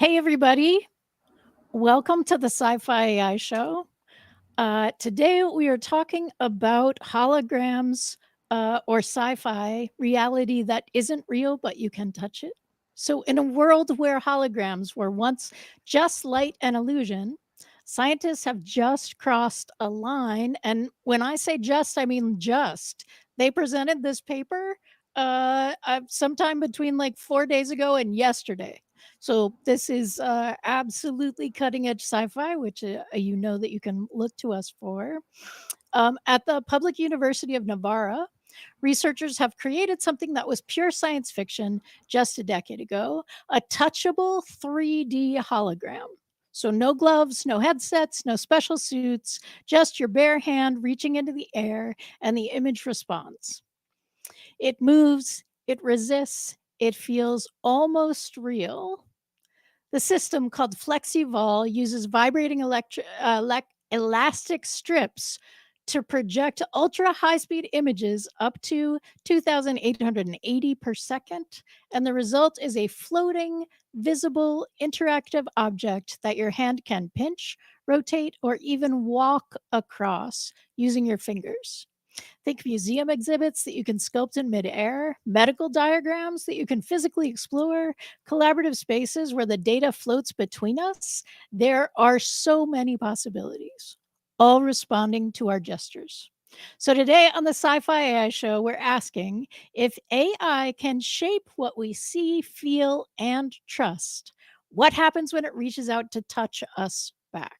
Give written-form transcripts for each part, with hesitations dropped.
Hey, everybody. Welcome to the SciFi AI Show. Today, we are talking about holograms or sci fi reality that isn't real, but you can touch it. So, in a world where holograms were once just light and illusion, scientists have just crossed a line. And when I say just, I mean just. They presented this paper sometime between like 4 days ago and yesterday. So this is absolutely cutting edge sci-fi, which you know that you can look to us for. At the Public University of Navarra, researchers have created something that was pure science fiction just a decade ago, a touchable 3D hologram. So no gloves, no headsets, no special suits, just your bare hand reaching into the air and the image responds. It moves, it resists, it feels almost real. The system, called FlexiVol, uses vibrating elastic strips to project ultra high speed images up to 2,880 per second. And the result is a floating, visible, interactive object that your hand can pinch, rotate, or even walk across using your fingers. Think museum exhibits that you can sculpt in midair, medical diagrams that you can physically explore, collaborative spaces where the data floats between us. There are so many possibilities, all responding to our gestures. So today on the SciFi AI Show, we're asking if AI can shape what we see, feel, and trust. What happens when it reaches out to touch us back?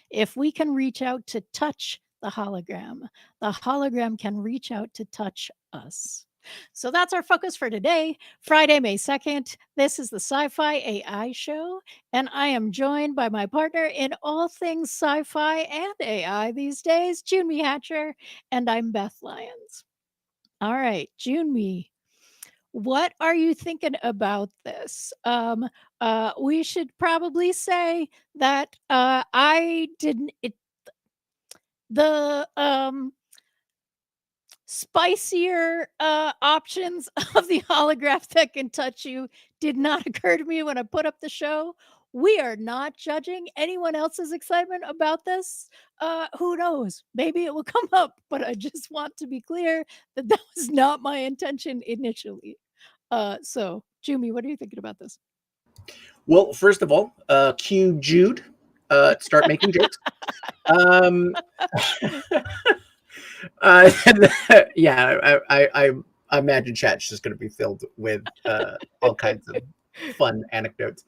If we can reach out to touch the hologram can reach out to touch us. So that's our focus for today, Friday, May 2nd. This is the SciFi AI Show, and I am joined by my partner in all things sci fi and AI these days, Jyunmi Hatcher, and I'm Beth Lyons. All right, Jyunmi, what are you thinking about this? We should probably say that I didn't. The spicier options of the holograph that can touch you did not occur to me when I put up the show. We are not judging anyone else's excitement about this. Who knows? Maybe it will come up, but I just want to be clear that that was not my intention initially. So, Jumi, what are you thinking about this? Well, first of all, cue Jude. Start making jokes. Um, yeah, I imagine chat's just going to be filled with all kinds of fun anecdotes.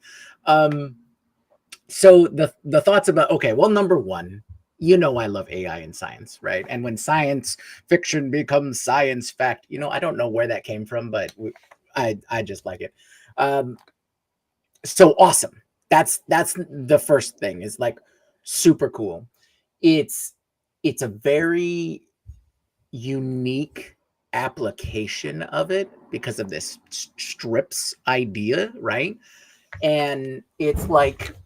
So the thoughts about, okay, well, number one, you know I love AI and science, right? And when science fiction becomes science fact, I don't know where that came from, but I just like it. So awesome. That's the first thing, is like super cool. It's a very unique application of it because of this strips idea, right? And it's like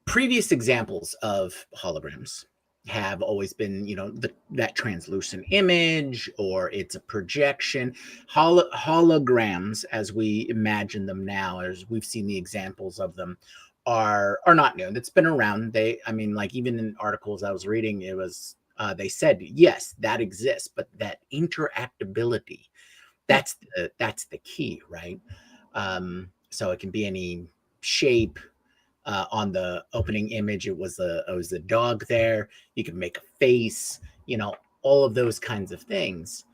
previous examples of holograms have always been, that translucent image, or it's a projection. Holograms, as we imagine them now, as we've seen the examples of them, are not new. It's been around. Like even in articles I was reading, it was they said yes, that exists, but that interactability, that's the key, right? So it can be any shape. On the opening image, it was a dog there. You can make a face, all of those kinds of things.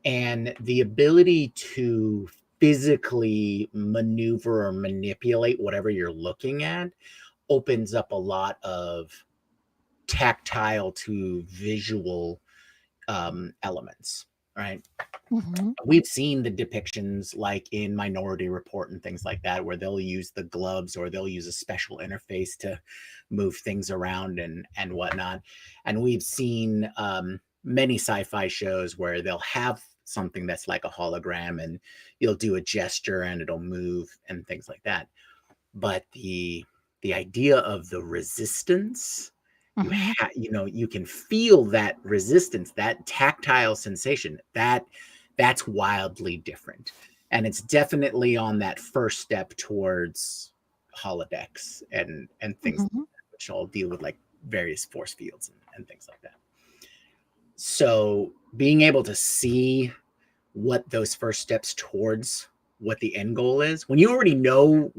And the ability to physically maneuver or manipulate whatever you're looking at opens up a lot of tactile to visual elements, right? Mm-hmm. We've seen the depictions like in Minority Report and things like that, where they'll use the gloves or they'll use a special interface to move things around and whatnot. And we've seen many sci-fi shows where they'll have something that's like a hologram, and you'll do a gesture and it'll move and things like that. But the idea of the resistance, you can feel that resistance, that tactile sensation, that's wildly different. and it's definitely on that first step towards holodecks and things like Mhm. that, which all deal with like various force fields and things like that. So being able to see what those first steps towards what the end goal is, when you already know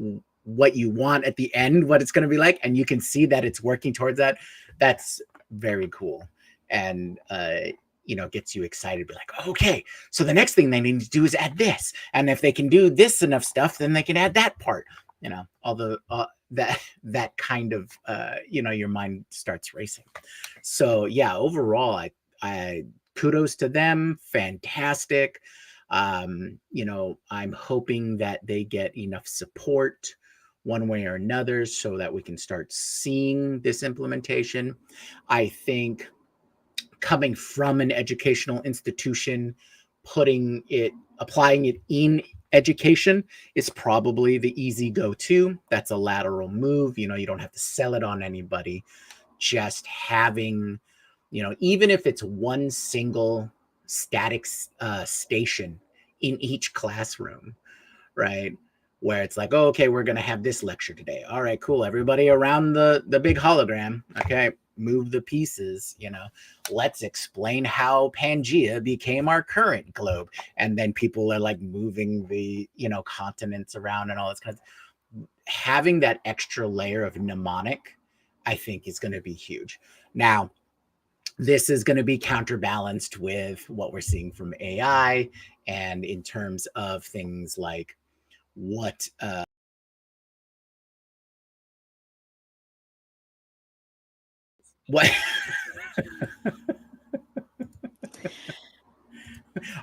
what you want at the end, what it's going to be like, and you can see that it's working towards that, that's very cool. And gets you excited, be like, okay, so the next thing they need to do is add this, and if they can do this enough stuff, then they can add that part. Although that kind of your mind starts racing. So yeah, overall, I kudos to them, fantastic. I'm hoping that they get enough support one way or another so that we can start seeing this implementation. I think coming from an educational institution, applying it in education is probably the easy go-to. That's a lateral move. You don't have to sell it on anybody. Just having, even if it's one single static station in each classroom, right? Where it's like, oh, okay, we're going to have this lecture today. All right, cool. Everybody around the big hologram. Okay, move the pieces, let's explain how Pangea became our current globe. And then people are like moving the, continents around and all this kind of, having that extra layer of mnemonic, I think is going to be huge. Now, this is going to be counterbalanced with what we're seeing from AI and in terms of things like what what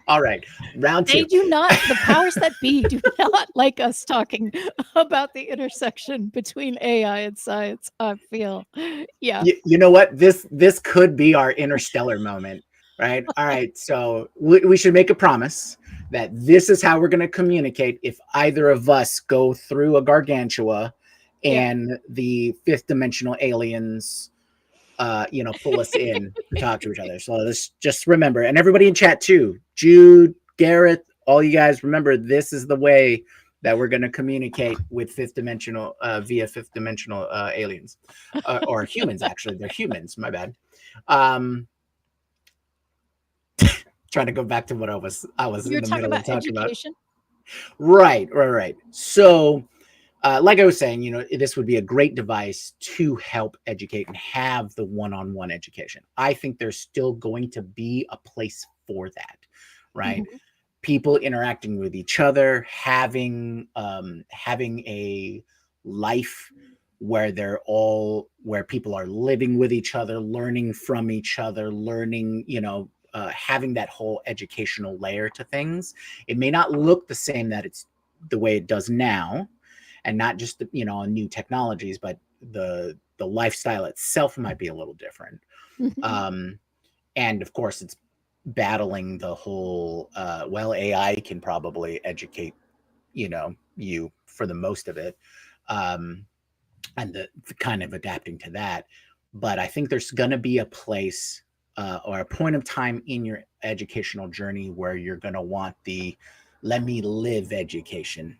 all right, round They two. do not, the powers that be do not like us talking about the intersection between AI and science, I feel. Yeah. You know what, this could be our interstellar moment, right? All right, so we should make a promise that this is how we're going to communicate if either of us go through a gargantua Yeah. and the fifth dimensional aliens pull us in to talk to each other. So let's just remember, and everybody in chat too, Jude, Garrett, all you guys, remember this is the way that we're going to communicate with via fifth dimensional aliens or humans. Actually, they're humans. My bad. Trying to go back to what I was You're in the talking middle about of talking about. education? Right. So like I was saying, this would be a great device to help educate and have the one-on-one education. I think there's still going to be a place for that, right? Mhm. People interacting with each other, having a life where people are living with each other, learning from each other, learning, having that whole educational layer to things. It may not look the same that it's the way it does now, and not just on new technologies, but the lifestyle itself might be a little different. Mhm. And of course, it's battling the whole AI can probably educate you for the most of it, um, and the kind of adapting to that. But I think there's going to be a place or a point of time in your educational journey where you're going to want the let me live education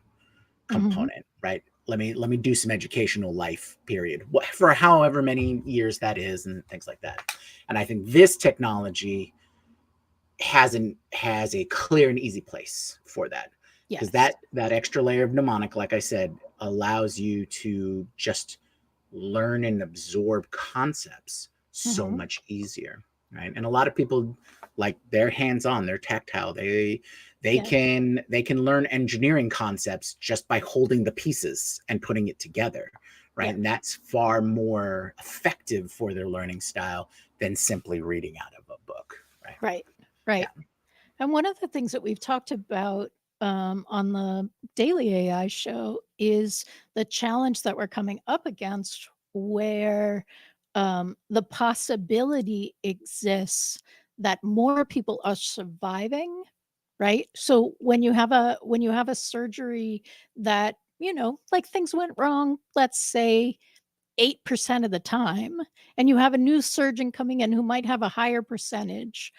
Mhm. component, right? Let me do some educational life period for however many years that is, and things like that. And I think this technology has a clear and easy place for that, because Yes. that extra layer of mnemonic, like I said, allows you to just learn and absorb concepts so Mhm. much easier, right? And a lot of people, like, they're hands-on, they're tactile, they Yeah. can learn engineering concepts just by holding the pieces and putting it together, right? Yeah. And that's far more effective for their learning style than simply reading out of a book, right? Right. Yeah. Right. And one of the things that we've talked about on the daily AI show is the challenge that we're coming up against, where the possibility exists that more people are surviving. Right. So when you have a surgery that, like, things went wrong, let's say 8% of the time, and you have a new surgeon coming in who might have a higher percentage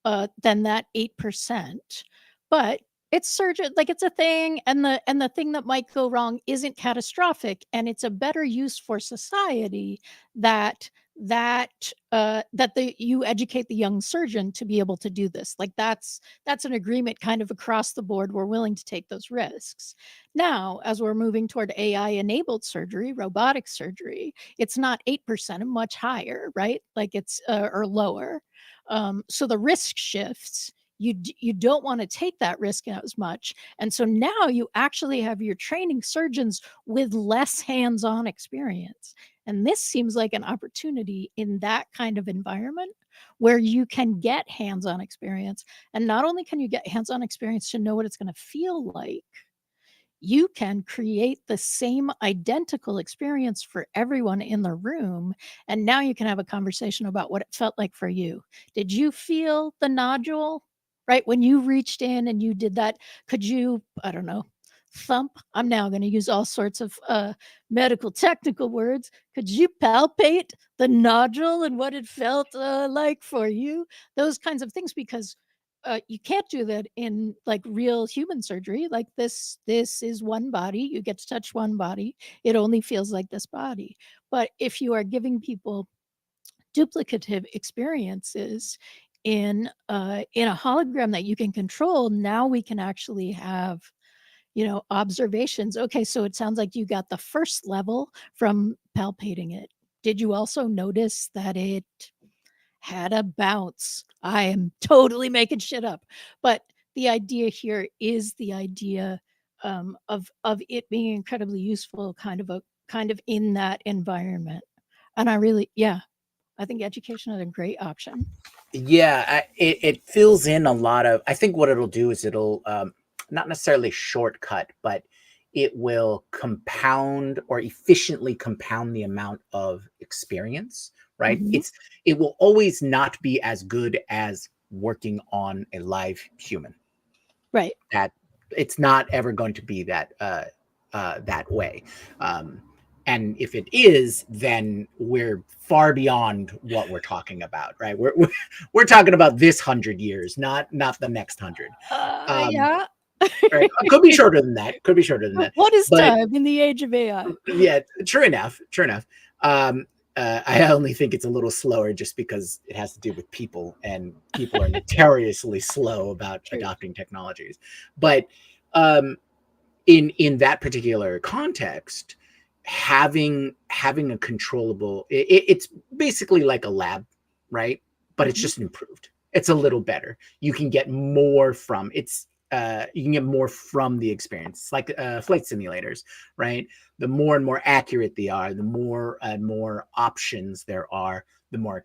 than that 8%. But It's surgeon, like, it's a thing, and the thing that might go wrong isn't catastrophic, and it's a better use for society that you educate the young surgeon to be able to do this. Like, that's an agreement kind of across the board. We're willing to take those risks. Now, as we're moving toward AI-enabled surgery, robotic surgery, it's not 8%, much higher, right? Like, it's or lower. So the risk shifts. You don't want to take that risk as much, and so now you actually have your training surgeons with less hands-on experience, and this seems like an opportunity in that kind of environment where you can get hands-on experience, and not only can you get hands-on experience to know what it's going to feel like, you can create the same identical experience for everyone in the room. And now you can have a conversation about what it felt like for you. Did you feel the nodule, right? When you reached in and you did that, could you, I don't know, thump? I'm now going to use all sorts of medical technical words. Could you palpate the nodule and what it felt like for you? Those kinds of things, because you can't do that in like real human surgery. Like this is one body. You get to touch one body. It only feels like this body. But if you are giving people duplicative experiences in a hologram that you can control, now we can actually have observations. Okay, so it sounds like you got the first level from palpating it. Did you also notice that it had a bounce? I am totally making shit up, but the idea here is the idea of it being incredibly useful, kind of in that environment. And I think education is a great option. Yeah, it fills in a lot of. I think what it'll do is it'll not necessarily shortcut, but it will compound or efficiently compound the amount of experience. Right? Mhm. It will always not be as good as working on a live human. Right. That it's not ever going to be that way. And if it is, then we're far beyond what we're talking about, right? We're talking about this 100 years, not the next 100. Um, Yeah. right? Could be shorter than that. Could be shorter than that. What is But time in the age of AI? yeah, true enough. True enough. I only think it's a little slower just because it has to do with people, and people are notoriously slow about True. adopting technologies. But um, in that particular context, having a controllable, it's basically like a lab, right? But it's Mhm. just improved. It's a little better. You can get more from it's. You can get more from the experience. It's like flight simulators, right? The more and more accurate they are, the more and more options there are, the more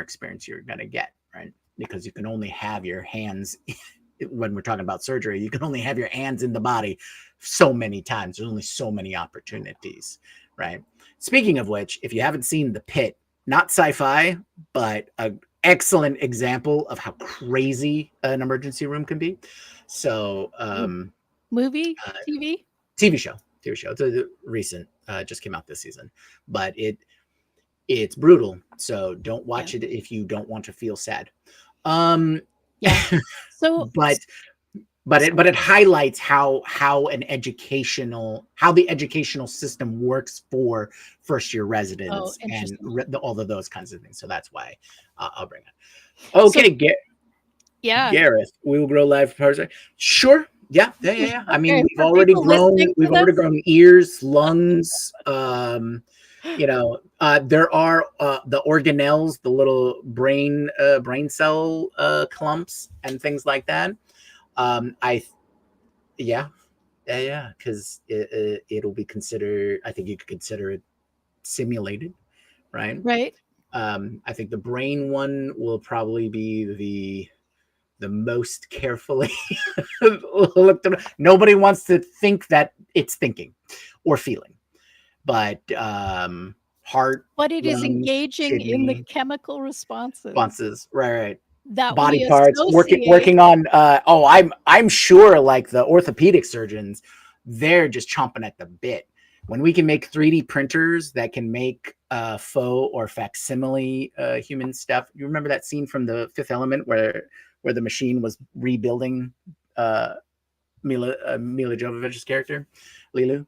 experience you're going to get, right? Because you can only have your hands when we're talking about surgery, you can only have your hands in the body so many times. There's only so many opportunities, right? Speaking of which, if you haven't seen The Pit, not sci-fi, but an excellent example of how crazy an emergency room can be. So, Movie, TV. TV show. It's a recent, just came out this season, but it's brutal. So don't Yeah. watch it if you don't want to feel sad. Um, Yeah. So but it highlights how the educational system works for first year residents and interesting. all of those kinds of things. So that's why I'll bring it. Okay, So yeah. Gareth, we will grow live. Sure. Yeah. I mean, Okay, for people listening we've to already this. grown ears, lungs. There are the organelles, the little brain cell clumps and things like that. I Yeah, because it'll be considered. I think you could consider it simulated, right? Right. I think the brain one will probably be the most carefully looked at. Nobody wants to think that it's thinking or feeling, but heart, But it is lungs, engaging in the kidney chemical responses responses, right. that Body we parts, associate. working on I'm sure like the orthopedic surgeons, they're just chomping at the bit when we can make 3D printers that can make faux or facsimile human stuff. You remember that scene from The Fifth Element where the machine was rebuilding Mila Jovovich's character, Lilu.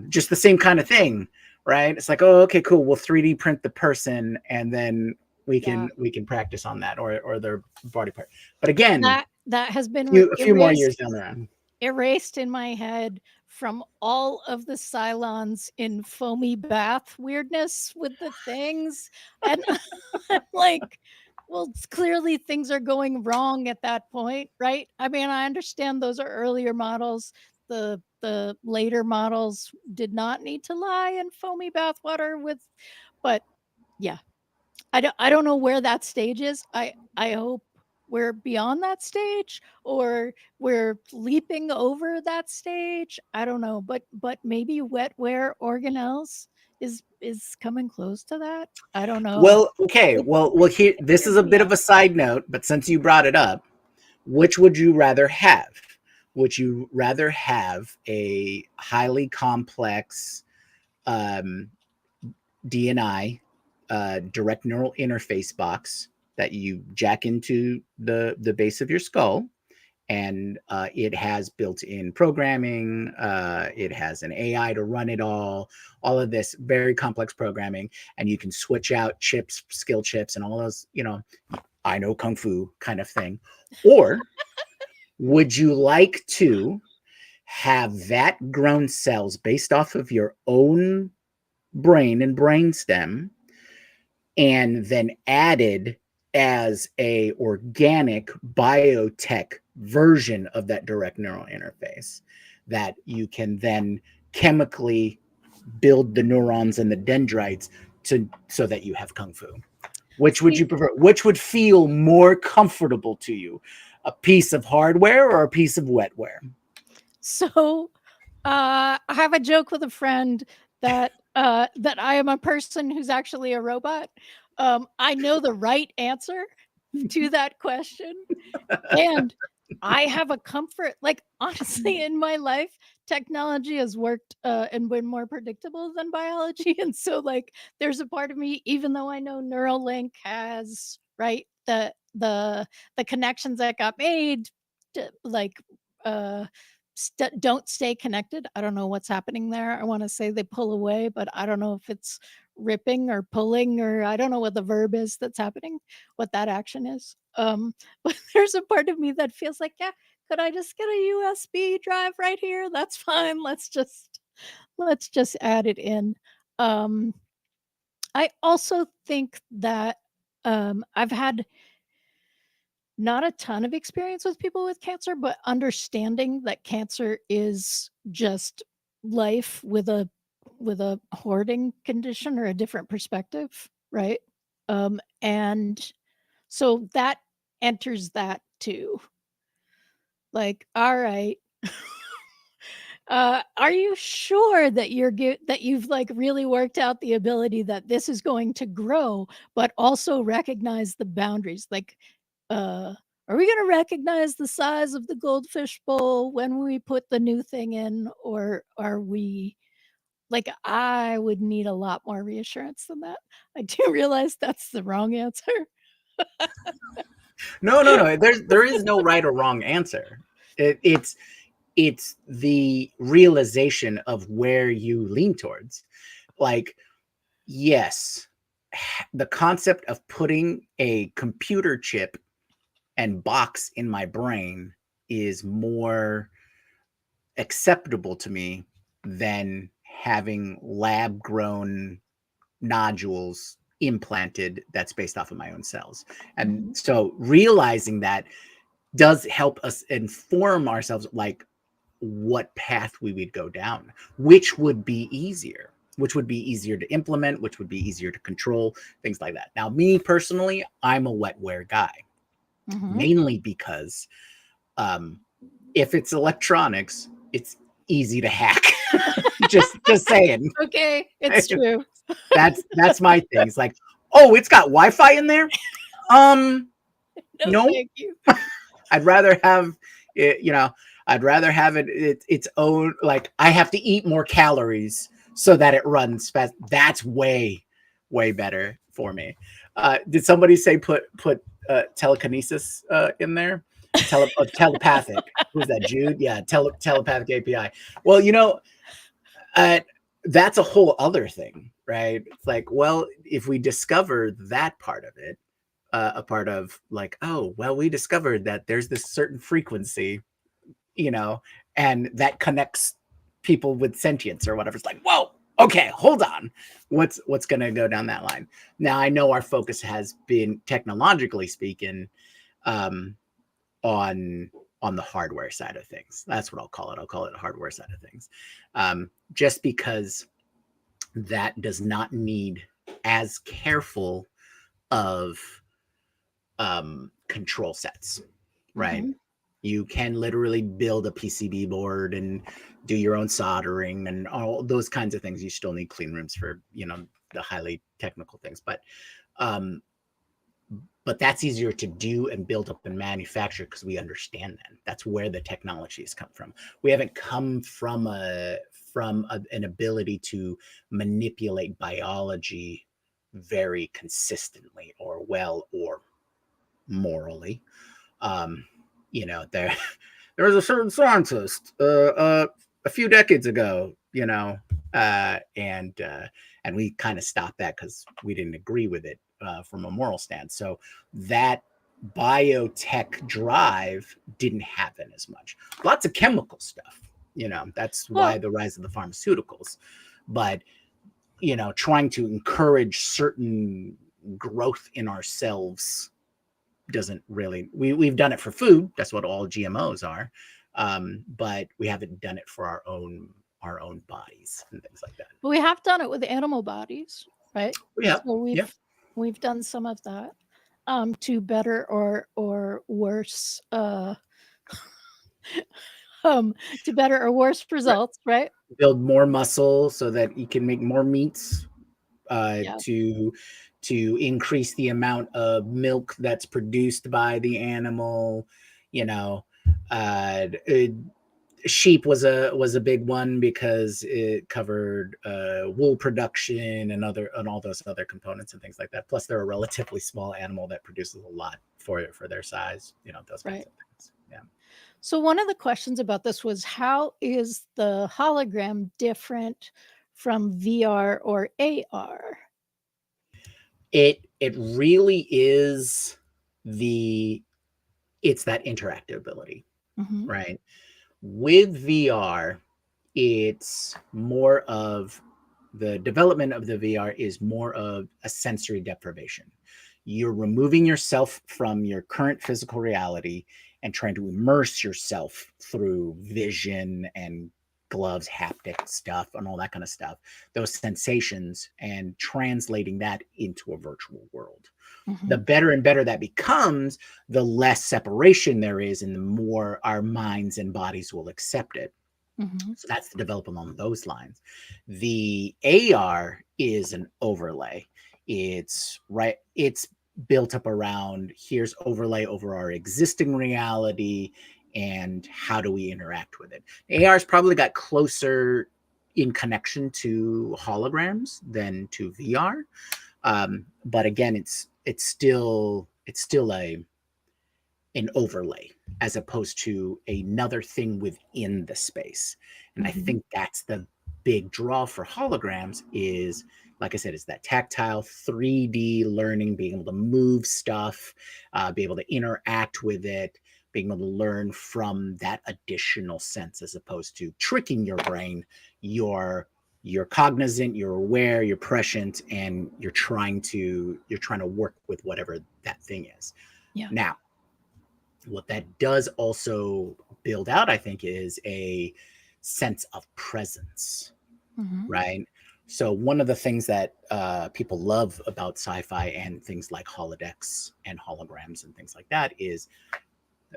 Just the same kind of thing, right? It's like, oh, okay, cool. We'll 3D print the person, and then we Yeah. can practice on that or their body part. But again, That has been a few more years down the road. erased in my head from all of the Cylons in foamy bath weirdness with the things. And I'm like, well, clearly things are going wrong at that point, right? I mean, I understand those are earlier models. The later models did not need to lie in foamy bath water with, but yeah, I don't know where that stage is. I hope we're beyond that stage or we're leaping over that stage. I don't know, but maybe wetware organelles is coming close to that. I don't know. Well, okay. Well, here this is a bit of a side note, but since you brought it up, which would you rather have? Would you rather have a highly complex DNI, direct neural interface box that you jack into the base of your skull, and it has built-in programming, it has an AI to run it all of this very complex programming, and you can switch out chips, skill chips, and all those, I know kung fu kind of thing? Or would you like to have that grown cells based off of your own brain and brainstem, and then added as a organic biotech version of that direct neural interface that you can then chemically build the neurons and the dendrites so that you have kung fu? Which would you prefer? Which would feel more comfortable to you? A piece of hardware or a piece of wetware? So I have a joke with a friend that that I am a person who's actually a robot. I know the right answer to that question, and I have a comfort. Like honestly, in my life, technology has worked and been more predictable than biology, and so like there's a part of me, even though I know Neuralink has right the connections that got made, like uh don't stay connected. I don't know what's happening there. I want to say they pull away, but I don't know if it's ripping or pulling, or I don't know what the verb is that's happening, what that action is. But there's a part of me that feels like, yeah, could I just get a USB drive right here? That's fine. Let's just add it in. Um, I also think that I've had not a ton of experience with people with cancer, but understanding that cancer is just life with a hoarding condition or a different perspective, right? And so that enters that too. Like, all right, are you sure that that you've like really worked out the ability that this is going to grow, but also recognize the boundaries? Like, uh, are we going to recognize the size of the goldfish bowl when we put the new thing in, or are we like? I would need a lot more reassurance than that. I do realize that's the wrong answer. No. There is no right or wrong answer. It's the realization of where you lean towards. Like, yes, the concept of putting a computer chip and box in my brain is more acceptable to me than having lab grown nodules implanted that's based off of my own cells. And so realizing that does help us inform ourselves, like what path we would go down, which would be easier, to implement, which would be easier to control, things like that. Now, me personally, I'm a wetware guy, mainly because if it's electronics, it's easy to hack. just saying. Okay, it's true. That's my thing. It's like, oh, it's got Wi-Fi in there. No. Thank you. I'd rather have it, I'd rather have its own, like I have to eat more calories so that it runs fast. That's way better for me. Did somebody say put telekinesis in there? Telepathic. Who's that, Jude? Yeah, telepathic API. Well, you know, uh, that's a whole other thing, right? It's like, well, if we discover that part of it, a part of like, oh, well, we discovered that there's this certain frequency, you know, and that connects people with sentience or whatever. It's like, whoa, okay, hold on. What's gonna go down that line? Now I know our focus has been, technologically speaking, um, on on the hardware side of things. That's what I'll call it. I'll call it the hardware side of things. Just because that does not need as careful of control sets, right? Mm-hmm. You can literally build a PCB board and do your own soldering and all those kinds of things. You still need clean rooms for, you know, the highly technical things, um, but that's easier to do and build up and manufacture because we understand that. That's where the technology has come from. We haven't come from an ability to manipulate biology very consistently or well or morally. Um, you know, there was a certain scientist a few decades ago, you know, and we kind of stopped that because we didn't agree with it from a moral stance. So that biotech drive didn't happen as much. Lots of chemical stuff, you know. That's why Well, the rise of the pharmaceuticals. But you know, trying to encourage certain growth in ourselves doesn't really, we've done it for food. That's what all GMOs are. But we haven't done it for our own bodies and things like that. we have done it with animal bodies, right? Yeah. So Yeah. we've done some of that to better or worse to better or worse Right. results, right? Build more muscle so that you can make more meats, Yeah, to increase the amount of milk that's produced by the animal, you know. Sheep was a big one because it covered wool production and all those other components and things like that. Plus, they're a relatively small animal that produces a lot for their size. You know, those kinds right. of things. Yeah. So one of the questions about this was, how is the hologram different from VR or AR? It really is the it's that interactability, Mm-hmm. right? With VR, it's more of the development of the VR is more of a sensory deprivation. You're removing yourself from your current physical reality and trying to immerse yourself through vision and gloves, haptic stuff, and all that kind of stuff, those sensations, and translating that into a virtual world. The Mm-hmm. better and better that becomes, the less separation there is, and the more our minds and bodies will accept it. Mm-hmm. So that's the development on those lines. The AR is an overlay. It's built up around, here's overlay over our existing reality and how do we interact with it. AR's probably got closer in connection to holograms than to VR. But again, it's still an overlay as opposed to another thing within the space. And I Mm-hmm. think that's the big draw for holograms is, like I said, is that tactile 3D learning, being able to move stuff, be able to interact with it, being able to learn from that additional sense as opposed to tricking your brain. You're cognizant, you're aware, you're prescient, and you're trying to work with whatever that thing is. Yeah. Now, what that does also build out, I think, is a sense of presence, Mm-hmm. right? So one of the things that people love about sci-fi and things like holodecks and holograms and things like that is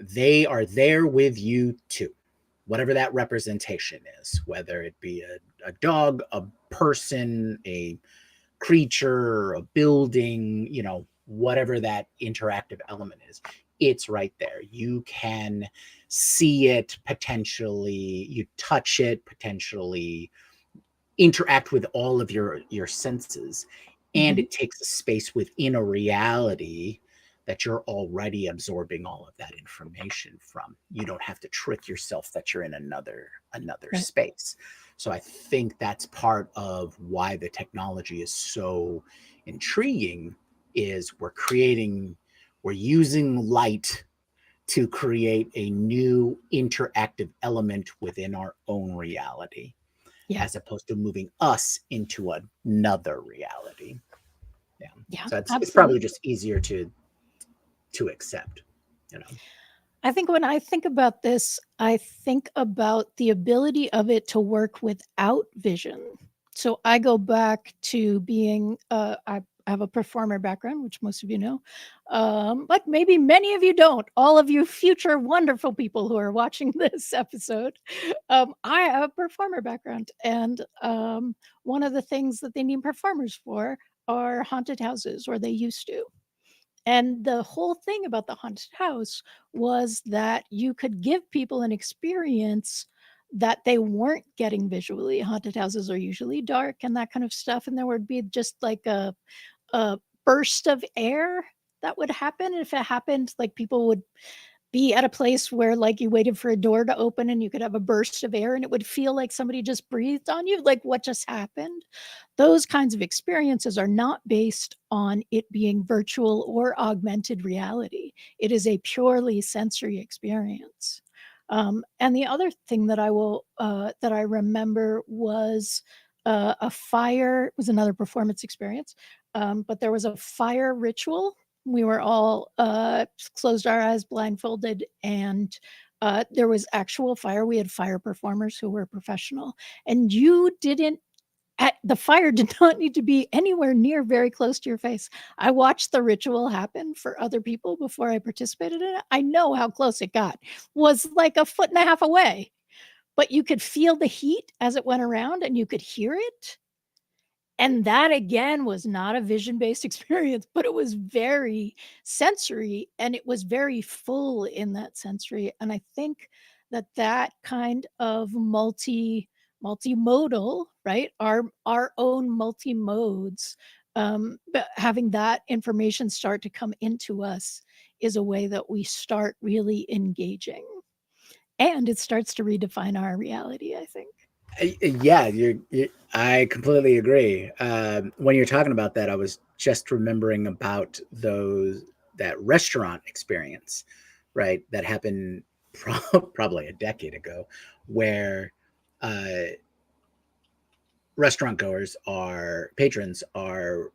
they are there with you too, whatever that representation is, whether it be a dog, a person, a creature, a building, whatever that interactive element is, it's right there. You can see it potentially, you touch it potentially, interact with all of your senses, and Mm-hmm. it takes a space within a reality that you're already absorbing all of that information from. You don't have to trick yourself that you're in another Right. space. So I think that's part of why the technology is so intriguing, is we're using light to create a new interactive element within our own reality, Yeah. as opposed to moving us into another reality. Yeah. Yeah. So it's probably Absolutely. just easier to accept, you know. I think when I think about this, I think about the ability of it to work without vision. So I go back to being, I have a performer background, which most of you know, but maybe many of you don't. All of you future wonderful people who are watching this episode, I have a performer background. And one of the things that they need performers for are haunted houses, or they used to. And the whole thing about the haunted house was that you could give people an experience that they weren't getting visually. Haunted houses are usually dark and that kind of stuff. And there would be just like a burst of air that would happen. If it happened, like people would be at a place where like you waited for a door to open and you could have a burst of air and it would feel like somebody just breathed on you, like what just happened. Those kinds of experiences are not based on it being virtual or augmented reality. It is a purely sensory experience. And the other thing that I remember was a fire. It was another performance experience, but there was a fire ritual. We were all closed our eyes, blindfolded, and there was actual fire. We had fire performers who were professional, and you didn't. The fire did not need to be anywhere near very close to your face. I watched the ritual happen for other people before I participated in it. I know how close it got. Was like a foot and a half away, but you could feel the heat as it went around, and you could hear it. And that again was not a vision-based experience, but it was very sensory, and it was very full in that sensory. And I think that that kind of multimodal, right? Our own multi-modes, but having that information start to come into us is a way that we start really engaging. And it starts to redefine our reality, I think. Yeah, I completely agree. When you're talking about that, I was just remembering about that restaurant experience, right? That happened probably a decade ago, where uh, restaurant goers are patrons are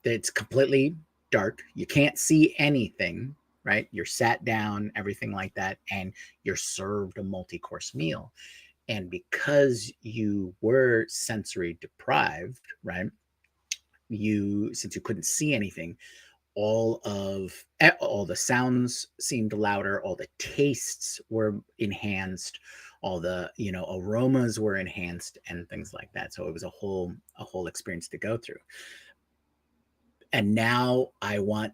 it's completely dark. You can't see anything, right? You're sat down, everything like that, and you're served a multi-course meal. And because you were sensory deprived, right, since you couldn't see anything, all the sounds seemed louder, all the tastes were enhanced, all the aromas were enhanced, and things like that. So it was a whole experience to go through. And now I want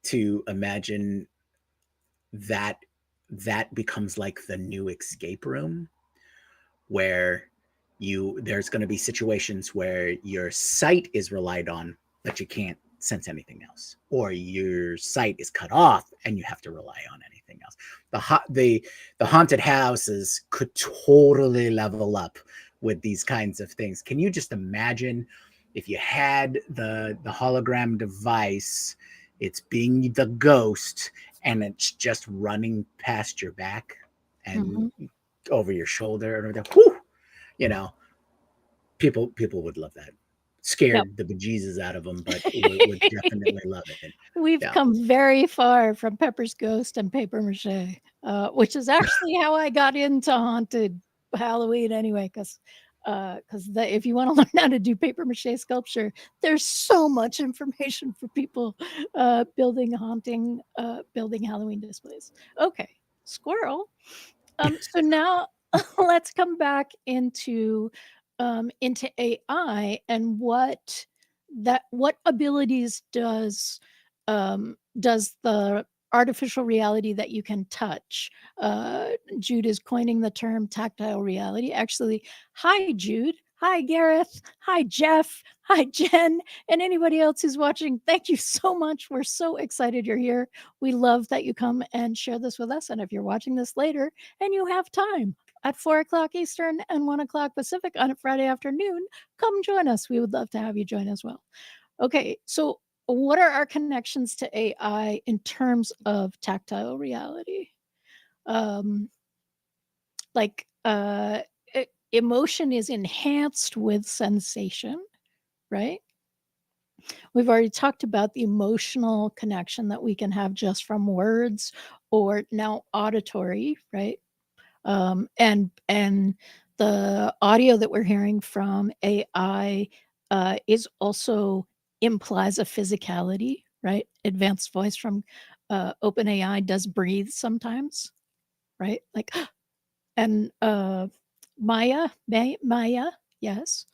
to imagine that that becomes like the new escape room, where there's going to be situations where your sight is relied on, but you can't sense anything else, or your sight is cut off and you have to rely on anything else. The haunted houses could totally level up with these kinds of things. Can you just imagine if you had the hologram device, it's being the ghost, and it's just running past your back and Mhm. over your shoulder, and whoo, you know, people would love that. Yep. Scared the bejesus out of them, but would definitely love it. We've Yeah. come very far from Pepper's Ghost and paper mache, which is actually how I got into haunted Halloween anyway, 'cause if you wanna learn how to do paper mache sculpture, there's so much information for people, building Halloween displays. Okay, squirrel. So now let's come back into AI and what abilities does the artificial reality that you can touch. Jude is coining the term tactile reality. Actually, hi Jude. Hi, Gareth. Hi, Jeff. Hi, Jen. And anybody else who's watching, thank you so much. We're so excited you're here. We love that you come and share this with us. And if you're watching this later and you have time at 4 o'clock Eastern and 1 o'clock Pacific on a Friday afternoon, come join us. We would love to have you join as well. Okay, so what are our connections to AI in terms of tactile reality? Um, like, emotion is enhanced with sensation, right? We've already talked about the emotional connection that we can have just from words or now auditory, right? And the audio that we're hearing from AI is also implies a physicality, right? Advanced voice from OpenAI does breathe sometimes, right? Like, and Maya, yes,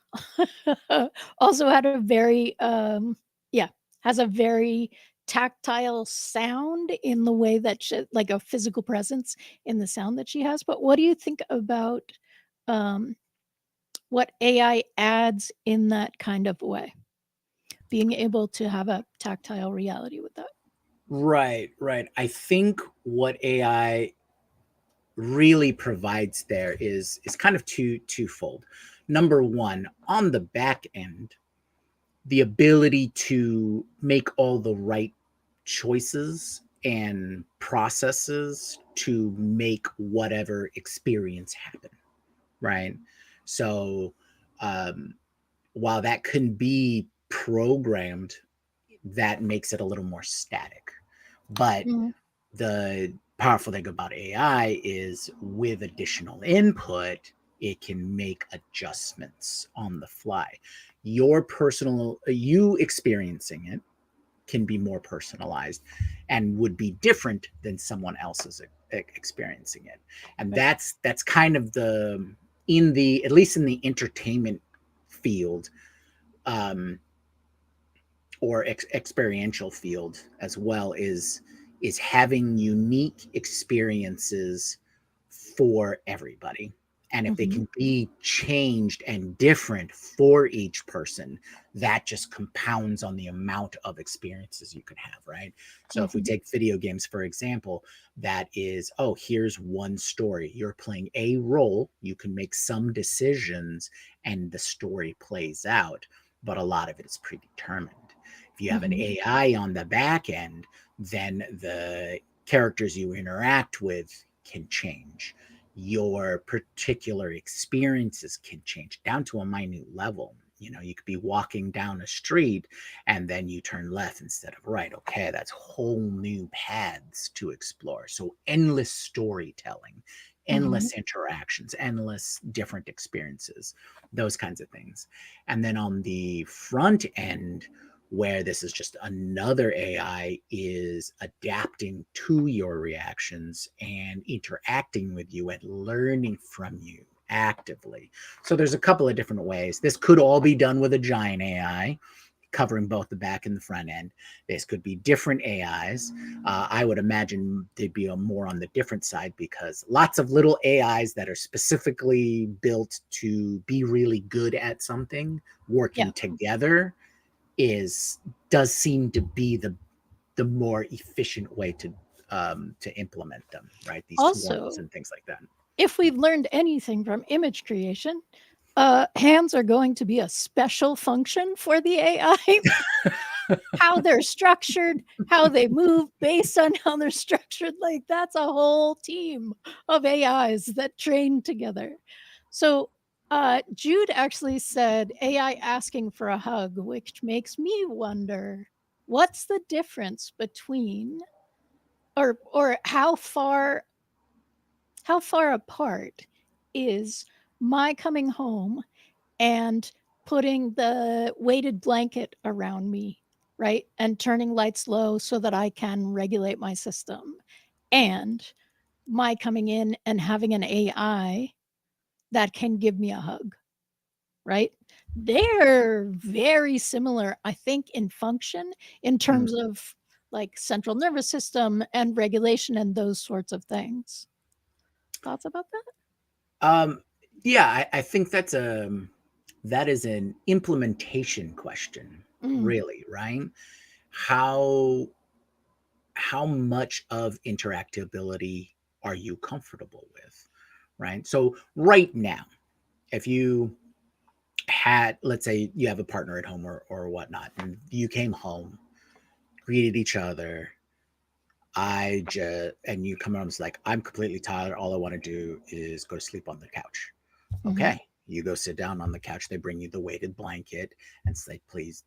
also had a very yeah, has a very tactile sound in the way that like a physical presence in the sound that she has. But what do you think about um, what AI adds in that kind of way? Being able to have a tactile reality with that. Right, right. I think what AI really provides there is kind of twofold. Number one, on the back end, the ability to make all the right choices and processes to make whatever experience happen, right? So, um, while that can be programmed, that makes it a little more static. But Mm-hmm. the powerful thing about AI is with additional input, it can make adjustments on the fly. Your personal, you experiencing it can be more personalized and would be different than someone else's experiencing it. And Right. that's kind of the, in the, at least in the entertainment field, um, or experiential field as well, is having unique experiences for everybody. And if they Mm-hmm. can be changed and different for each person, that just compounds on the amount of experiences you can have, right? So if we Mm-hmm. take video games, for example, that is, oh, here's one story. You're playing a role, you can make some decisions, and the story plays out, but a lot of it is predetermined. If you have an Mm-hmm. AI on the back end, then the characters you interact with can change. Your particular experiences can change down to a minute level. You know, you could be walking down a street and then you turn left instead of right. Okay, that's whole new paths to explore. So endless storytelling, Mm-hmm. endless interactions, endless different experiences, those kinds of things. And then on the front end, where this is just another AI is adapting to your reactions and interacting with you and learning from you actively. So there's a couple of different ways. This could all be done with a giant AI covering both the back and the front end. This could be different AIs. I would imagine they'd be more on the different side because lots of little AIs that are specifically built to be really good at something Yeah. working together is does seem to be the more efficient way to implement them, right? These swarms Also, and things like that. if we've learned anything from image creation, hands are going to be a special function for the AI. How they're structured, how they move based on how they're structured. Like that's a whole team of AIs that train together. So Jude actually said AI asking for a hug, which makes me wonder what's the difference between or how far apart is my coming home and putting the weighted blanket around me, right? And turning lights low so that I can regulate my system. And my coming in and having an AI that can give me a hug, right? They're very similar, I think, in function in Mm. terms of like central nervous system and regulation and those sorts of things. Thoughts about that? Um, yeah, I think that is an implementation question, Mm, really, right? How how much of interactability are you comfortable with, right? So right now, if you had, let's say you have a partner at home or whatnot, and you came home, greeted each other, and you come home, it's like, I'm completely tired. All I want to do is go to sleep on the couch. mhm, Okay. You go sit down on the couch. They bring you the weighted blanket and say, please,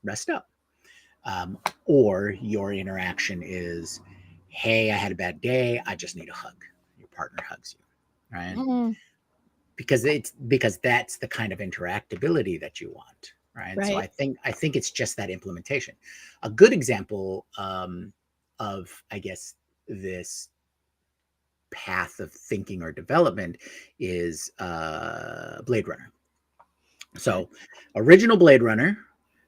rest up. Um, or your interaction is, hey, I had a bad day. I just need a hug. Your partner hugs you, right? mhm, Because that's the kind of interactability that you want, right? So right. I think it's just that implementation. A good example of, I guess, this path of thinking or development is Blade Runner. Okay. So, original Blade Runner,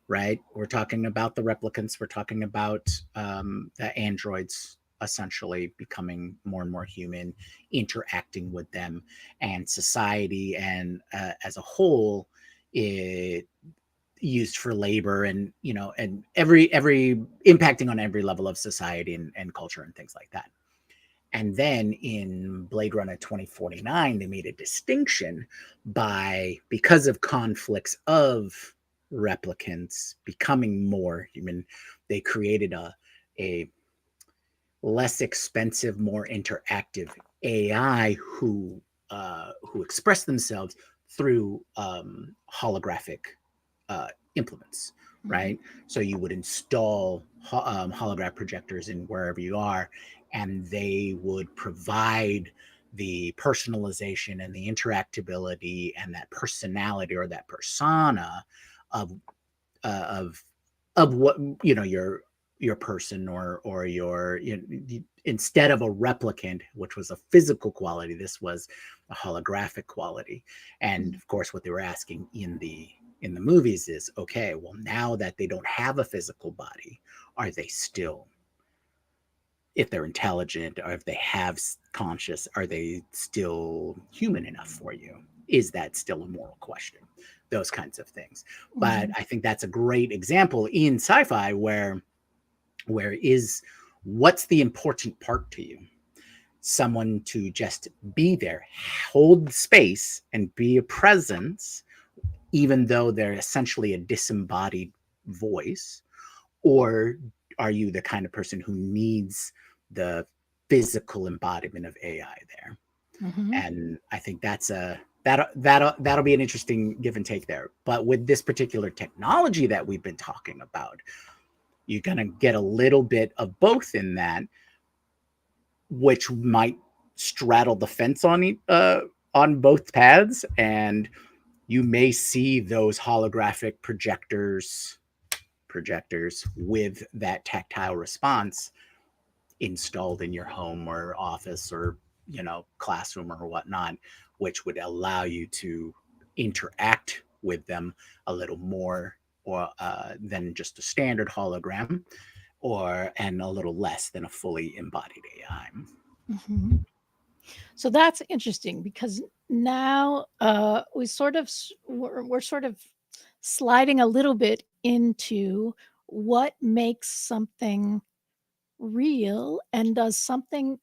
right? We're talking about the replicants. We're talking about the androids essentially becoming more and more human, interacting with them, and society, and as a whole, it used for labor, and and every impacting on every level of society and culture and things like that. And then in Blade Runner 2049, they made a distinction because of conflicts of replicants becoming more human, they created a less expensive, more interactive AI who express themselves through holographic implements, Mhm, right? So you would install holograph projectors in wherever you are, and they would provide the personalization and the interactability and that personality or that persona of of what your person or instead of a replicant, which was a physical quality, this was a holographic quality. And mhm, of course, what they were asking in the movies is, okay, well, now that they don't have a physical body, are they still, if they're intelligent or if they have conscious, are they still human enough for you? Is that still a moral question? Those kinds of things. But mhm, I think that's a great example in sci-fi where is what's the important part to you? Someone to just be there, hold space, and be a presence, even though they're essentially a disembodied voice? Or are you the kind of person who needs the physical embodiment of AI there? mhm. And I think that'll be an interesting give and take there. But with this particular technology that we've been talking about, you're going to get a little bit of both in that, which might straddle the fence on both paths, and you may see those holographic projectors with that tactile response installed in your home or office or classroom or whatnot, which would allow you to interact with them a little more or than just a standard hologram, or and a little less than a fully embodied AI. Mhm. So that's interesting because now we're sort of sliding a little bit into what makes something real, and does something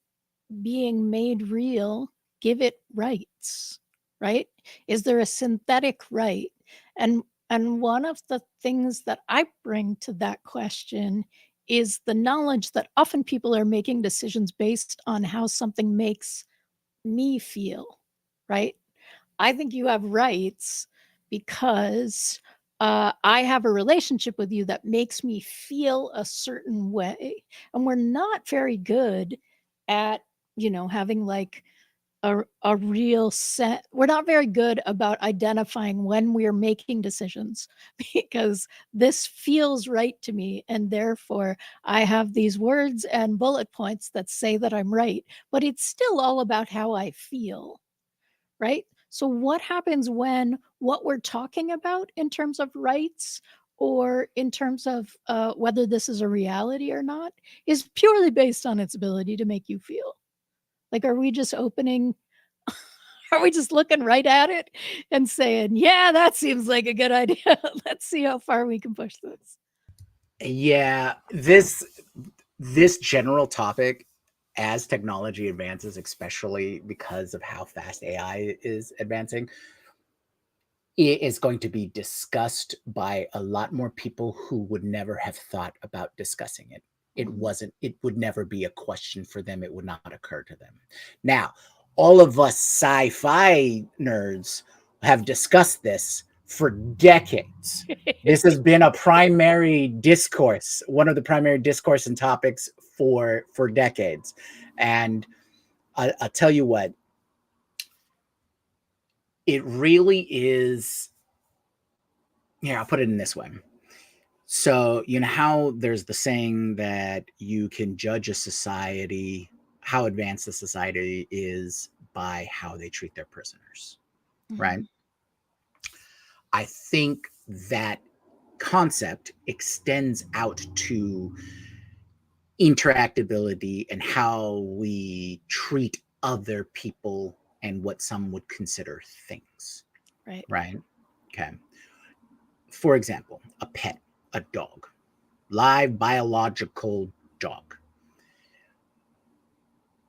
being made real give it rights, right? Is there a synthetic right? And and one of the things that I bring to that question is the knowledge that often people are making decisions based on how something makes me feel, right? I think you have rights because I have a relationship with you that makes me feel a certain way. And we're not very good at, having like a real set. We're not very good about identifying when we're making decisions because this feels right to me. And therefore, I have these words and bullet points that say that I'm right, but it's still all about how I feel, right? So, what happens when what we're talking about in terms of rights or in terms of whether this is a reality or not is purely based on its ability to make you feel? Like, are we just opening Are we just looking right at it and saying, yeah, that seems like a good idea. Let's see how far we can push this. Yeah, this general topic, as technology advances, especially because of how fast AI is advancing, it is going to be discussed by a lot more people who would never have thought about discussing it. It would never be a question for them. It would not occur to them. Now, all of us sci-fi nerds have discussed this for decades. This has been a primary discourse, one of the primary discourse and topics for decades. And I'll tell you what, it really is. Yeah, I'll put it in this way. So, you know how there's the saying that you can judge a society, how advanced a society is by how they treat their prisoners, right? I think that concept extends out to interactability and how we treat other people and what some would consider things, Right. right? Okay. For example, a pet, a dog, live biological dog.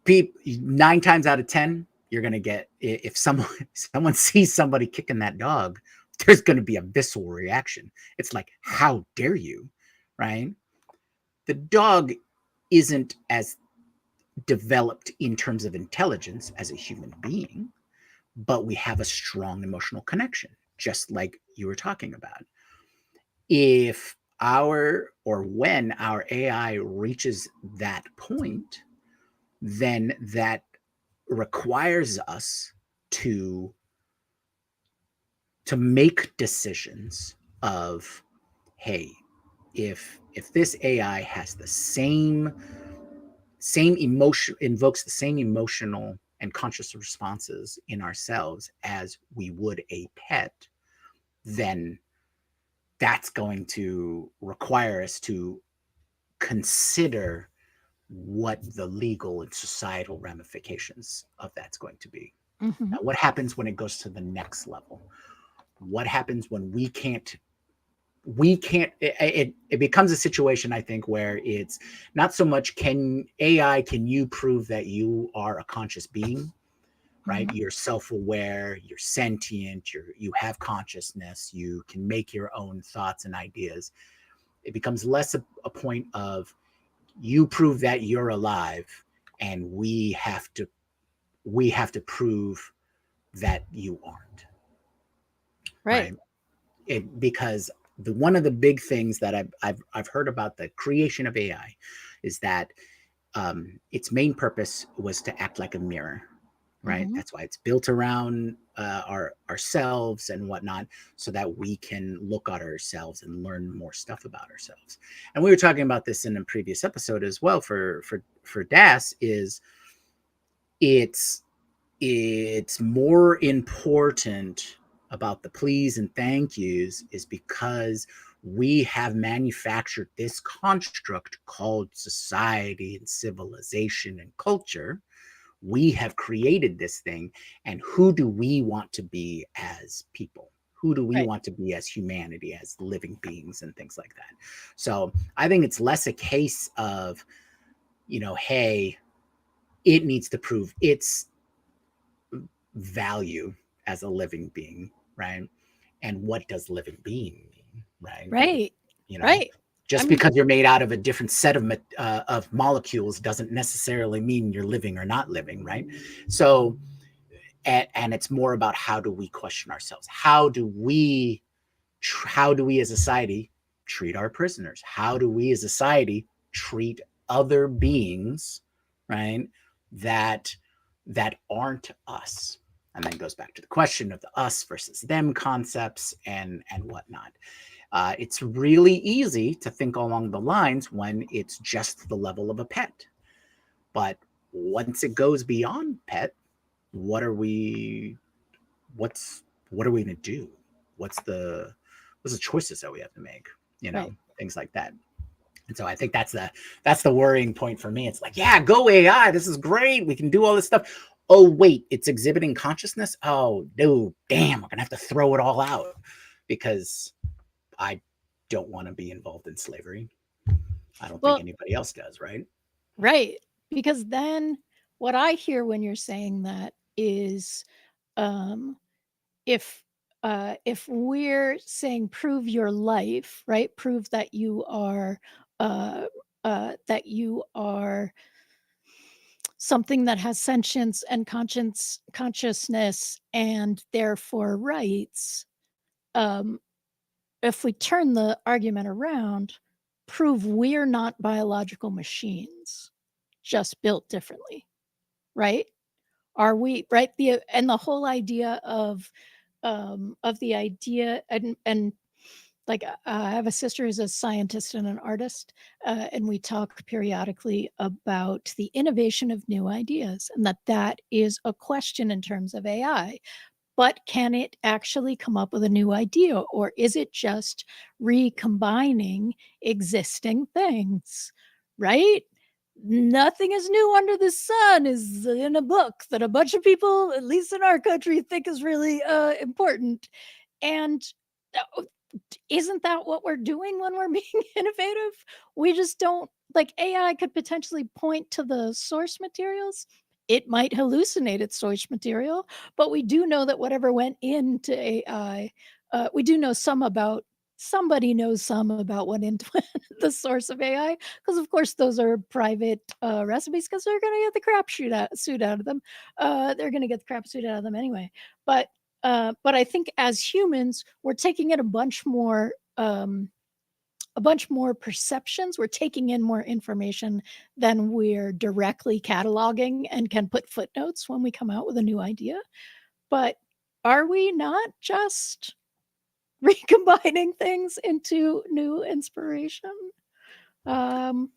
9 times out of 10, you're going to get, if someone sees somebody kicking that dog, there's going to be a visceral reaction. It's like, how dare you, right? The dog isn't as developed in terms of intelligence as a human being, but we have a strong emotional connection, just like you were talking about. If when our AI reaches that point, then that requires us to make decisions of, hey, if this AI has the same emotion, invokes the same emotional and conscious responses in ourselves as we would a pet, then that's going to require us to consider what the legal and societal ramifications of that's going to be. Now, what happens when it goes to the next level? What happens when it becomes a situation, I think, where it's not so much can you prove that you are a conscious being, right? You're self-aware, you're sentient, you have consciousness, you can make your own thoughts and ideas. It becomes less a point of you prove that you're alive, and we have to prove that you aren't, right? Because one of the big things that I've heard about the creation of AI is that its main purpose was to act like a mirror, right? That's why it's built around ourselves and whatnot, so that we can look at ourselves and learn more stuff about ourselves. And we were talking about this in a previous episode as well for DAS. Is it's more important about the please and thank yous is because we have manufactured this construct called society and civilization and culture. We have created this thing, and who do we want to be as people? Who do we want to be as humanity, as living beings and things like that? So I think it's less a case of, hey, it needs to prove its value as a living being, right? And what does living being mean, right? Right. Just because you're made out of a different set of molecules doesn't necessarily mean you're living or not living, right? So, and it's more about, how do we question ourselves? How do we as a society treat our prisoners? How do we as a society treat other beings, right? That aren't us. And then it goes back to the question of the us versus them concepts and whatnot. It's really easy to think along the lines when it's just the level of a pet. But once it goes beyond pet, what are we going to do? What's the choices that we have to make? Things like that. And so I think that's the worrying point for me. It's like, yeah, go AI. This is great. We can do all this stuff. oh wait, it's exhibiting consciousness. Oh no, damn, we're gonna have to throw it all out because I don't want to be involved in slavery. I don't think Well, anybody else does, right? right. Because then what I hear when you're saying that is, um, if we're saying prove your life, right? Prove uh, that you are something that has sentience and consciousness and therefore rights. Um, if we turn the argument around, prove we're not biological machines, just built differently, right? Are we right? The whole idea of the idea and like I have a sister who's a scientist and an artist, and we talk periodically about the innovation of new ideas, and that is a question in terms of AI. But can it actually come up with a new idea, or is it just recombining existing things? Right? Nothing is new under the sun is in a book that a bunch of people, at least in our country, think is really important. And uh, isn't that what we're doing when we're being innovative? We just don't like AI could potentially point to the source materials. It might hallucinate its source material, but we do know that whatever went into AI, we do know some about somebody knows some about what into the source of AI, because of course those are private recipes because they're gonna get the crap suit out of them. They're gonna get the crap suit out of them anyway. But I think as humans, we're taking in a bunch more perceptions. We're taking in more information than we're directly cataloging and can put footnotes when we come out with a new idea. But are we not just recombining things into new inspiration? Um,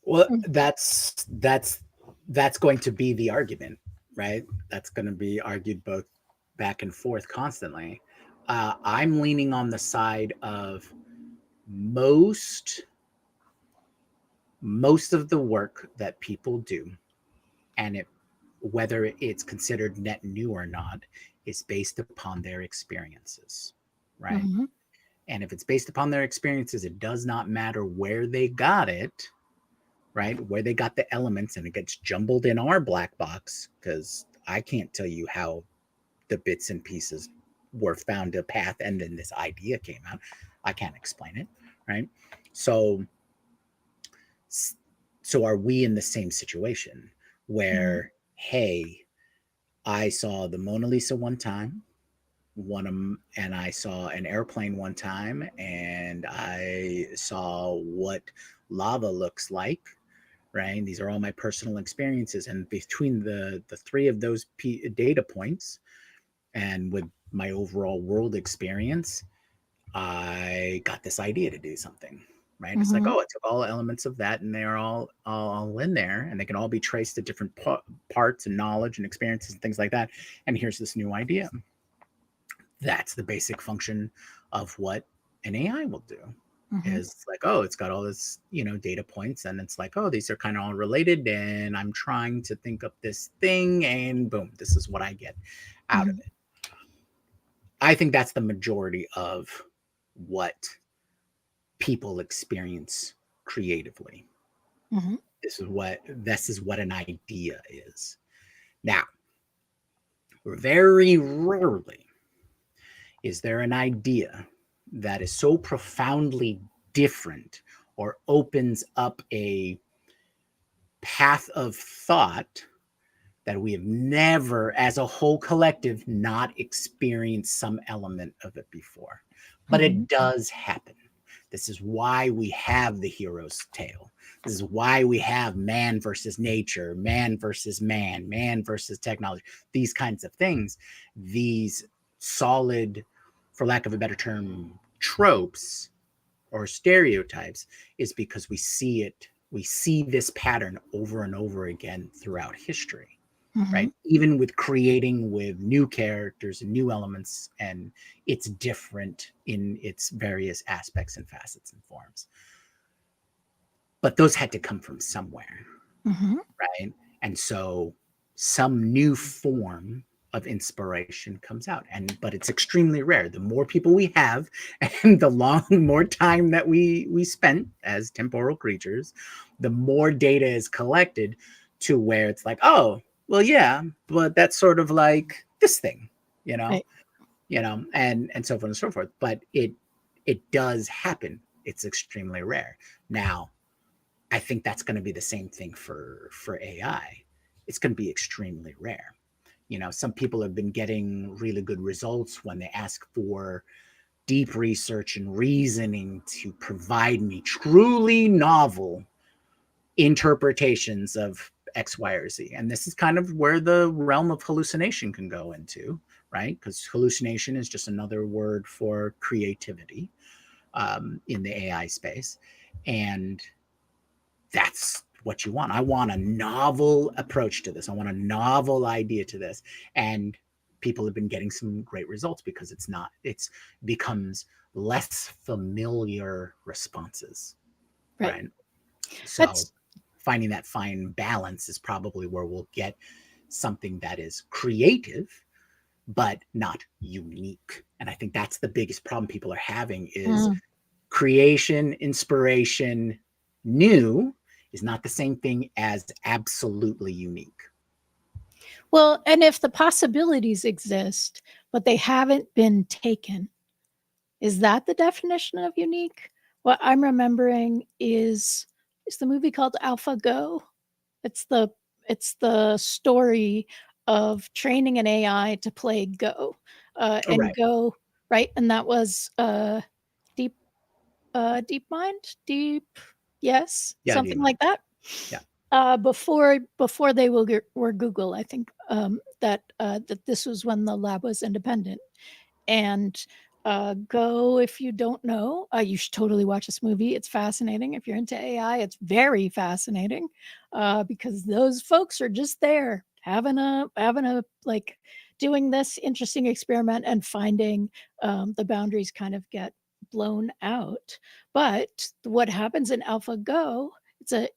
Well, mm, that's going to be the argument, right? That's going to be argued both back and forth constantly. I'm leaning on the side of most most of the work that people do, and whether it's considered net new or not, is based upon their experiences, right? mhm, And if it's based upon their experiences, it does not matter where they got it, right? Where they got the elements, and it gets jumbled in our black box because I can't tell you how the bits and pieces were found a path and then this idea came out. I can't explain it, right? So so are we in the same situation mhm, where, hey, I saw the Mona Lisa one time, and I saw an airplane one time, and I saw what lava looks like, right? These are all my personal experiences, and between the three of those data points, and with my overall world experience, I got this idea to do something. Right? It's like, mhm, oh, I took all elements of that, and they're all in there, and they can all be traced to different parts and knowledge and experiences and things like that. And here's this new idea. That's the basic function of what an AI will do. mhm, Is like, oh, it's got all this, data points, and it's like, oh, these are kind of all related, and I'm trying to think of this thing, and boom, this is what I get out of mhm, it. I think that's the majority of what people experience creatively. mhm, This is what an idea is. Now, very rarely is there an idea that is so profoundly different or opens up a path of thought that we have never, as a whole collective, not experienced some element of it before. But mhm, it does happen. This is why we have the hero's tale. This is why we have man versus nature, man versus technology, these kinds of things. These solid, for lack of a better term, tropes or stereotypes is because we see this pattern over and over again throughout history, mhm, right? Even with creating with new characters and new elements, and it's different in its various aspects and facets and forms. But those had to come from somewhere, mhm, right? And so some new form of inspiration comes out. But it's extremely rare. The more people we have and the more time that we spent as temporal creatures, the more data is collected to where it's like, oh, well, yeah, but that's sort of like this thing, you know, Right. and so on and so forth. But it does happen. It's extremely rare. Now, I think that's going to be the same thing for AI. It's going to be extremely rare. Some people have been getting really good results when they ask for deep research and reasoning to provide me truly novel interpretations of X, Y, or Z. And this is kind of where the realm of hallucination can go into, right? Because hallucination is just another word for creativity in the AI space. And that's what you want. I want a novel approach to this. I want a novel idea to this. And people have been getting some great results because it's becomes less familiar responses, Right. right? So That's finding that fine balance is probably where we'll get something that is creative but not unique. And I think that's the biggest problem people are having is mm. creation, inspiration, new is not the same thing as absolutely unique. Well, and if the possibilities exist, but they haven't been taken, is that the definition of unique? What I'm remembering is the movie called AlphaGo. It's the story of training an AI to play Go, Oh, and right. Go, right? And that was Deep Deep Mind, Deep, yes, Yeah, do you something mind? like that. Yeah. Before they were Google, I think that this was when the lab was independent. And Go, if you don't know, you should totally watch this movie. It's fascinating. If you're into AI, it's very fascinating because those folks are just there having a like doing this interesting experiment and finding the boundaries kind of get blown out. But what happens in AlphaGo?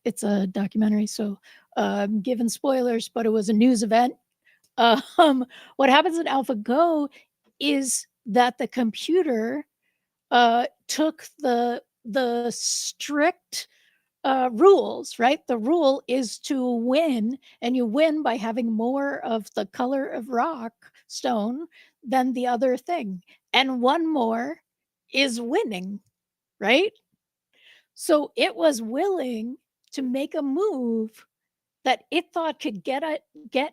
It's a documentary, so given spoilers, but it was a news event. What happens in AlphaGo is that the computer took the strict rules, right? The rule is to win, and you win by having more of the color of rock stone than the other thing. And one more is winning, right? So it was willing to make a move that it thought could get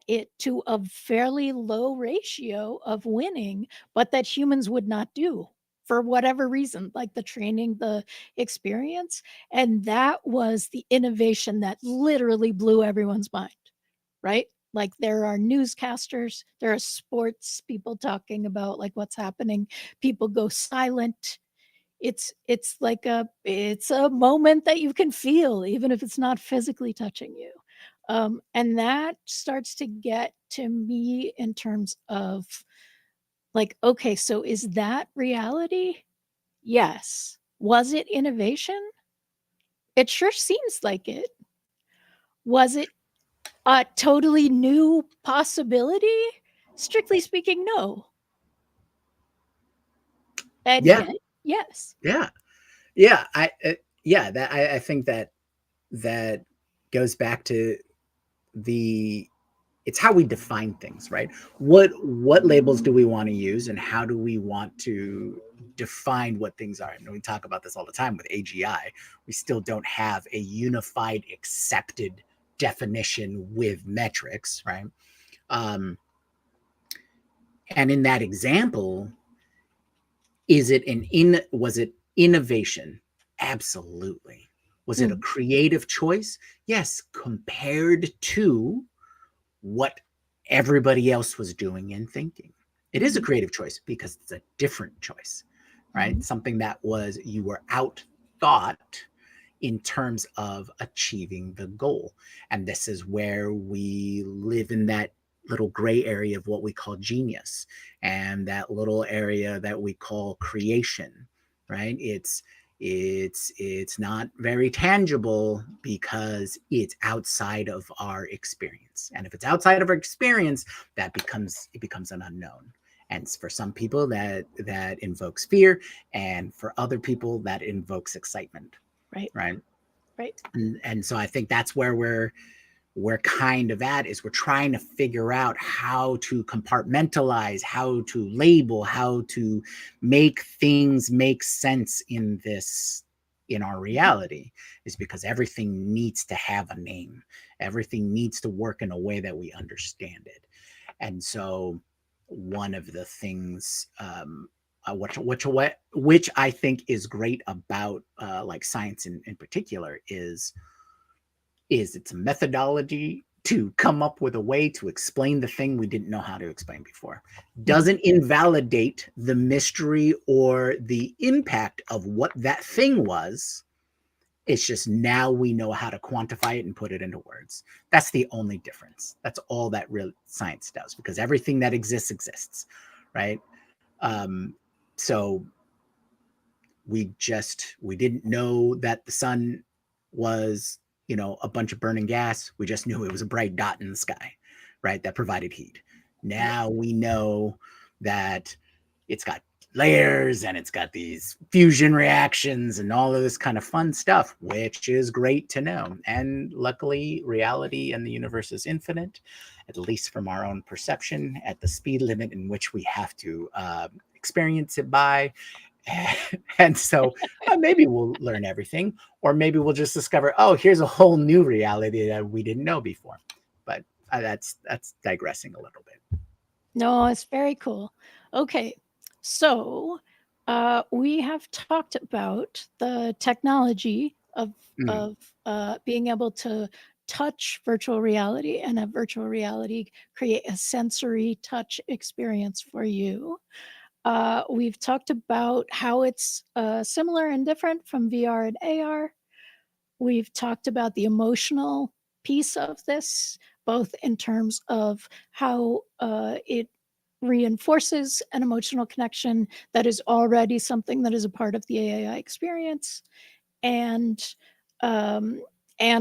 it to a fairly low ratio of winning, but that humans would not do for whatever reason, like the training, the experience. And that was the innovation that literally blew everyone's mind, right? Like there are newscasters, there are sports people talking about like what's happening. People go silent. It's a moment that you can feel even if it's not physically touching you. And that starts to get to me in terms of like, okay, so is that reality? Yes. Was it innovation? It sure seems like it. Was it a totally new possibility? Strictly speaking, no. And Yeah. yet, yes. Yeah. Yeah. I think that goes back to the it's how we define things, right? What labels do we want to use and how do we want to define what things are? And we talk about this all the time with AGI. We still don't have a unified accepted definition with metrics, right? um, and in that example, was it innovation? Absolutely. Was it a Mm, creative choice? Yes, compared to what everybody else was doing and thinking. It is a mhm, creative choice because it's a different choice, right? mhm. Something that was you were out thought in terms of achieving the goal. And this is where we live in that little gray area of what we call genius and that little area that we call creation, right? It's not very tangible because it's outside of our experience. And if it's outside of our experience, it becomes an unknown. And for some people that invokes fear, and for other people that invokes excitement. Right. Right. Right. And so I think that's where we're kind of at, is we're trying to figure out how to compartmentalize, how to label, how to make things make sense in our reality, is because everything needs to have a name. Everything needs to work in a way that we understand it. And so one of the things which I think is great about like science in particular is it's a methodology to come up with a way to explain the thing we didn't know how to explain before. Doesn't invalidate the mystery or the impact of what that thing was. It's just now we know how to quantify it and put it into words. That's the only difference. That's all that real science does, because everything that exists, right? So we didn't know that the sun was, a bunch of burning gas. We just knew it was a bright dot in the sky, right? That provided heat. Now we know that it's got layers and it's got these fusion reactions and all of this kind of fun stuff, which is great to know. And luckily, reality and the universe is infinite, at least from our own perception, at the speed limit in which we have to experience it by. And so maybe we'll learn everything, or maybe we'll just discover, oh, here's a whole new reality that we didn't know before. But that's digressing a little bit. No, it's very cool. Okay, so we have talked about the technology of being able to touch virtual reality and have virtual reality create a sensory touch experience for you. We've talked about how it's similar and different from VR and AR. We've talked about the emotional piece of this, both in terms of how it reinforces an emotional connection that is already something that is a part of the AI experience, and um,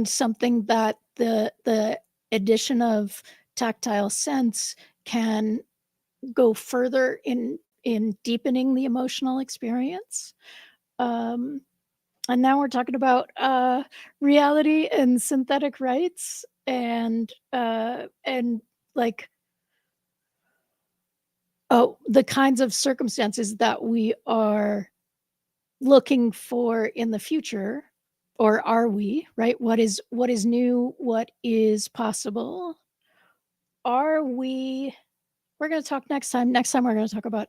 something that the addition of tactile sense can go further in deepening the emotional experience. And now we're talking about reality and synthetic rights, and like, the kinds of circumstances that we are looking for in the future, or are we, right? What is new? What is possible? Are we? We're going to talk next time. Next time we're going to talk about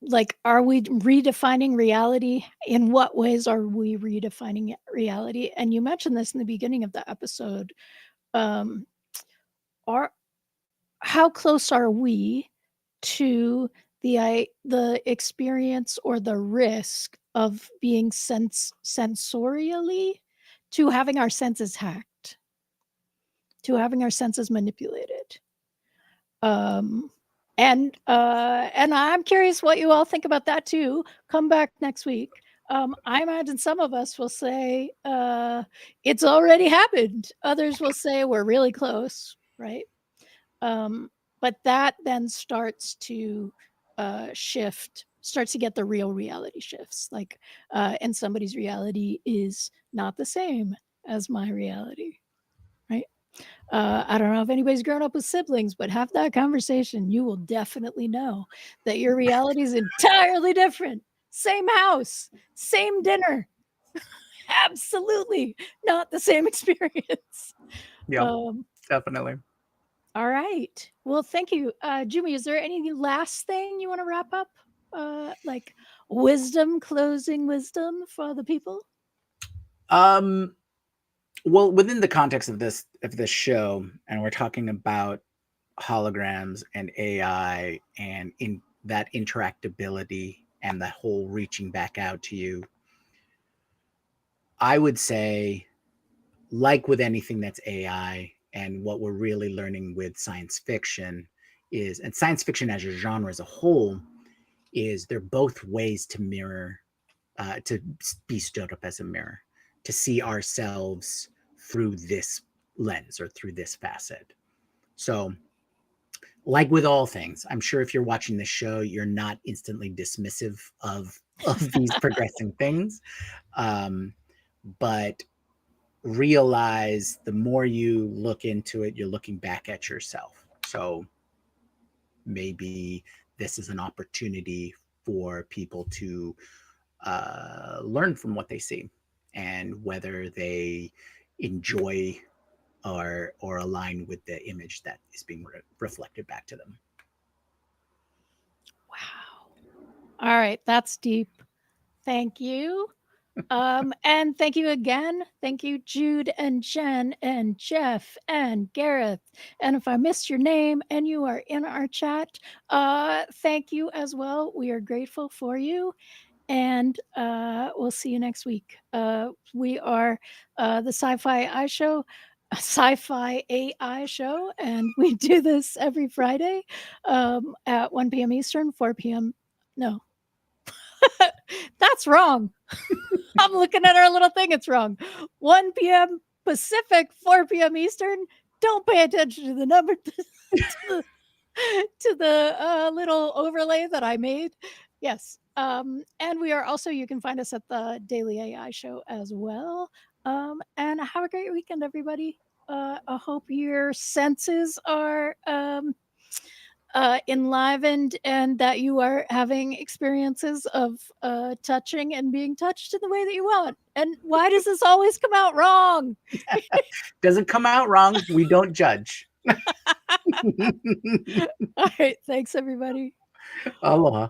like, are we redefining reality? In what ways are we redefining reality? And you mentioned this in the beginning of the episode. Are How close are we to the experience or the risk of being sensorially, to having our senses hacked, to having our senses manipulated? Um, and I'm curious what you all think about that too. Come back next week. I imagine some of us will say it's already happened. Others will say we're really close, right? But that then starts to starts to get the real reality shifts. Like, and somebody's reality is not the same as my reality, right? I don't know if anybody's grown up with siblings, but have that conversation. You will definitely know that your reality is entirely different. Same house, same dinner. Absolutely not the same experience. Yeah, definitely. All right. Well, thank you. Jyunmi, is there any last thing you want to wrap up? Like closing wisdom for the people? Well, within the context of this show, and we're talking about holograms and AI and in that interactability and the whole reaching back out to you, I would say, like with anything that's AI, and what we're really learning with science fiction and science fiction as a genre as a whole, is they're both ways to mirror, to be stood up as a mirror, to see ourselves through this lens or through this facet. So, like with all things, I'm sure if you're watching this show, you're not instantly dismissive of these progressing things, but realize the more you look into it, you're looking back at yourself. So maybe this is an opportunity for people to learn from what they see, and whether they enjoy or align with the image that is being reflected back to them. Wow. All right, that's deep. Thank you. And thank you again. Thank you, Jude and Jen and Jeff and Gareth. And if I missed your name and you are in our chat, thank you as well. We are grateful for you. And we'll see you next week. We are the SciFi AI Show, SciFi AI Show, and we do this every Friday at 1 p.m. Eastern, 4 p.m. No, that's wrong. I'm looking at our little thing. It's wrong. 1 p.m. Pacific, 4 p.m. Eastern. Don't pay attention to the number, to the little overlay that I made. Yes. And we are also, you can find us at the Daily AI Show as well. And have a great weekend, everybody. I hope your senses are enlivened and that you are having experiences of touching and being touched in the way that you want. And why does this always come out wrong? Doesn't come out wrong. We don't judge. All right. Thanks, everybody. Aloha.